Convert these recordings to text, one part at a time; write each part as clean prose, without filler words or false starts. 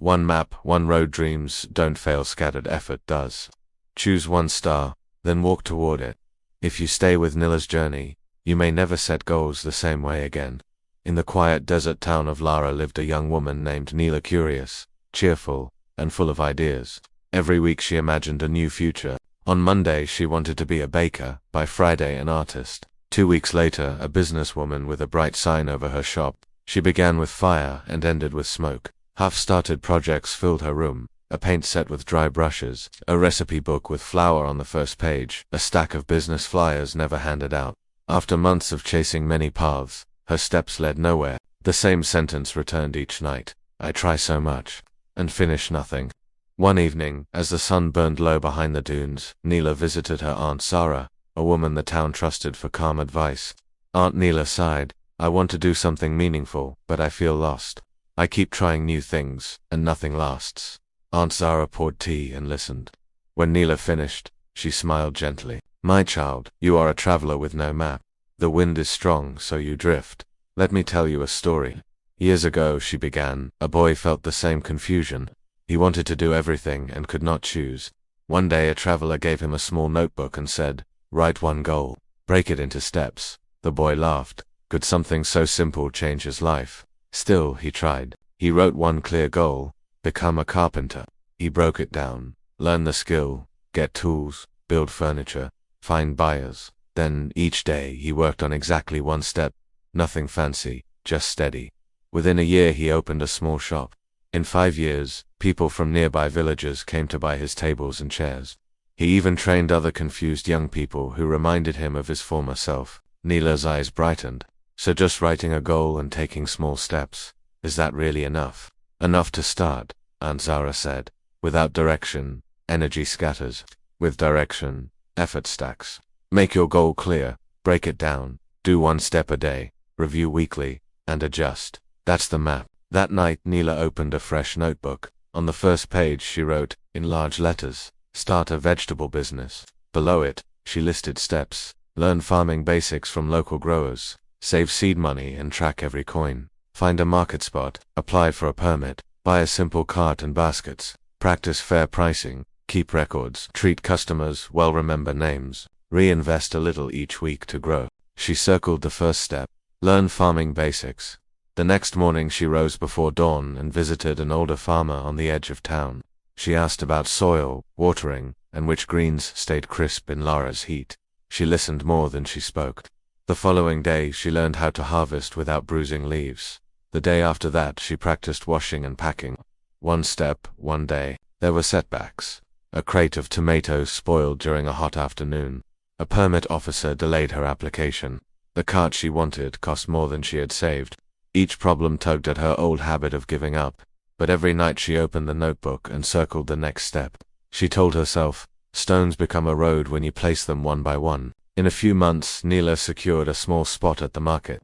One map, one road. Dreams don't fail, scattered effort does. Choose one star, then walk toward it. If you stay with Nila's journey, you may never set goals the same way again. In the quiet desert town of Lara lived a young woman named Nila, curious, cheerful, and full of ideas. Every week she imagined a new future. On Monday she wanted to be a baker, by Friday an artist. 2 weeks later, a businesswoman with a bright sign over her shop. She began with fire and ended with smoke. Half-started projects filled her room. A paint set with dry brushes, a recipe book with flour on the first page, a stack of business flyers never handed out. After months of chasing many paths, her steps led nowhere. The same sentence returned each night. I try so much, and finish nothing. One evening, as the sun burned low behind the dunes, Nila visited her Aunt Sarah, a woman the town trusted for calm advice. Aunt Nila sighed. I want to do something meaningful, but I feel lost. I keep trying new things, and nothing lasts. Aunt Zara poured tea and listened. When Nila finished, she smiled gently. My child, you are a traveler with no map. The wind is strong, so you drift. Let me tell you a story. Years ago, she began, a boy felt the same confusion. He wanted to do everything and could not choose. One day a traveler gave him a small notebook and said, write one goal. Break it into steps. The boy laughed. Could something so simple change his life? Still, he tried. He wrote one clear goal. Become a carpenter. He broke it down. Learn the skill. Get tools. Build furniture. Find buyers. Then, each day, he worked on exactly one step. Nothing fancy, just steady. Within a year he opened a small shop. In 5 years, people from nearby villages came to buy his tables and chairs. He even trained other confused young people who reminded him of his former self. Nila's eyes brightened. So just writing a goal and taking small steps, is that really enough? Enough to start, Aunt Zara said. Without direction, energy scatters. With direction, effort stacks. Make your goal clear, break it down, do one step a day, review weekly, and adjust. That's the map. That night Nila opened a fresh notebook. On the first page she wrote, in large letters, start a vegetable business. Below it, she listed steps. Learn farming basics from local growers. Save seed money and track every coin. Find a market spot. Apply for a permit. Buy a simple cart and baskets. Practice fair pricing. Keep records. Treat customers well. Remember names. Reinvest a little each week to grow. She circled the first step. Learn farming basics. The next morning she rose before dawn and visited an older farmer on the edge of town. She asked about soil, watering, and which greens stayed crisp in Lara's heat. She listened more than she spoke. The following day she learned how to harvest without bruising leaves. The day after that she practiced washing and packing. One step, one day. There were setbacks. A crate of tomatoes spoiled during a hot afternoon. A permit officer delayed her application. The cart she wanted cost more than she had saved. Each problem tugged at her old habit of giving up. But every night she opened the notebook and circled the next step. She told herself, stones become a road when you place them one by one. In a few months, Nila secured a small spot at the market.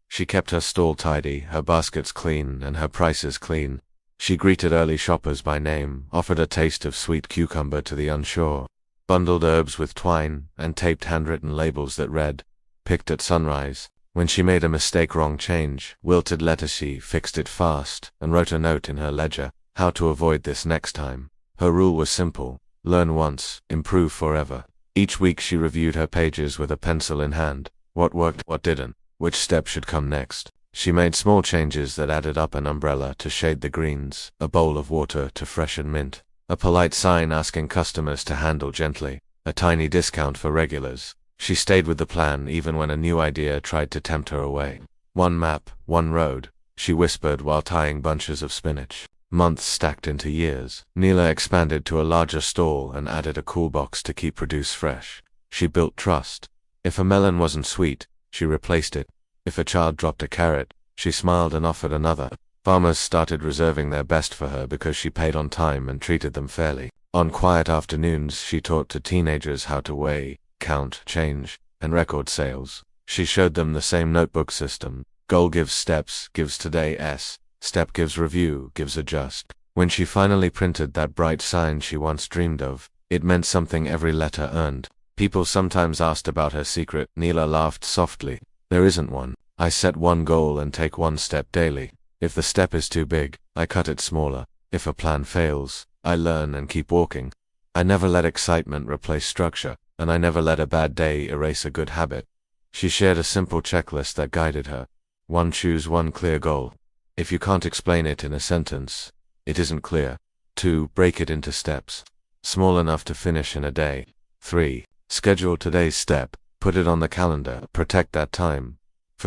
She kept her stall tidy, her baskets clean, and her prices clean. She greeted early shoppers by name, offered a taste of sweet cucumber to the unsure, bundled herbs with twine, and taped handwritten labels that read, picked at sunrise. When she made a mistake, wrong change, wilted lettuce, she fixed it fast, and wrote a note in her ledger, how to avoid this next time. Her rule was simple, learn once, improve forever. Each week she reviewed her pages with a pencil in hand. What worked, what didn't, which step should come next. She made small changes that added up: an umbrella to shade the greens, a bowl of water to freshen mint, a polite sign asking customers to handle gently, a tiny discount for regulars. She stayed with the plan even when a new idea tried to tempt her away. One map, one road, she whispered while tying bunches of spinach. Months stacked into years. Nila expanded to a larger stall and added a cool box to keep produce fresh. She built trust. If a melon wasn't sweet, she replaced it. If a child dropped a carrot, she smiled and offered another. Farmers started reserving their best for her because she paid on time and treated them fairly. On quiet afternoons, she taught to teenagers how to weigh, count, change, and record sales. She showed them the same notebook system. Goal gives steps, gives today S. Step gives review, gives adjust. When she finally printed that bright sign she once dreamed of, it meant something every letter earned. People sometimes asked about her secret. Nila laughed softly. There isn't one. I set one goal and take one step daily. If the step is too big, I cut it smaller. If a plan fails, I learn and keep walking. I never let excitement replace structure, and I never let a bad day erase a good habit. She shared a simple checklist that guided her. 1. Choose one clear goal. If you can't explain it in a sentence, it isn't clear. 2. Break it into steps, small enough to finish in a day. 3. Schedule today's step, put it on the calendar, protect that time.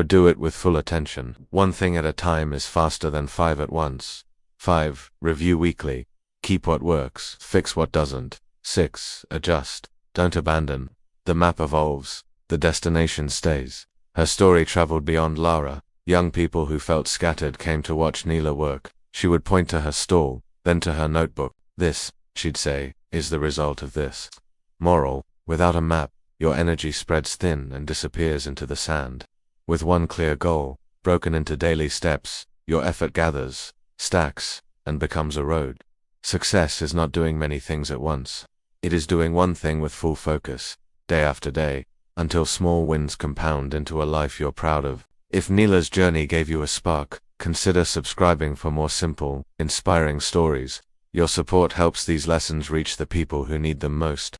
Do it with full attention. One thing at a time is faster than 5 at once. 5. Review weekly. Keep what works, fix what doesn't. 6. Adjust. Don't abandon. The map evolves, the destination stays. Her story traveled beyond Lara. Young people who felt scattered came to watch Neela work. She would point to her stall, then to her notebook. This, she'd say, is the result of this. Moral: without a map, your energy spreads thin and disappears into the sand. With one clear goal, broken into daily steps, your effort gathers, stacks, and becomes a road. Success is not doing many things at once. It is doing one thing with full focus, day after day, until small wins compound into a life you're proud of. If Neela's journey gave you a spark, consider subscribing for more simple, inspiring stories. Your support helps these lessons reach the people who need them most.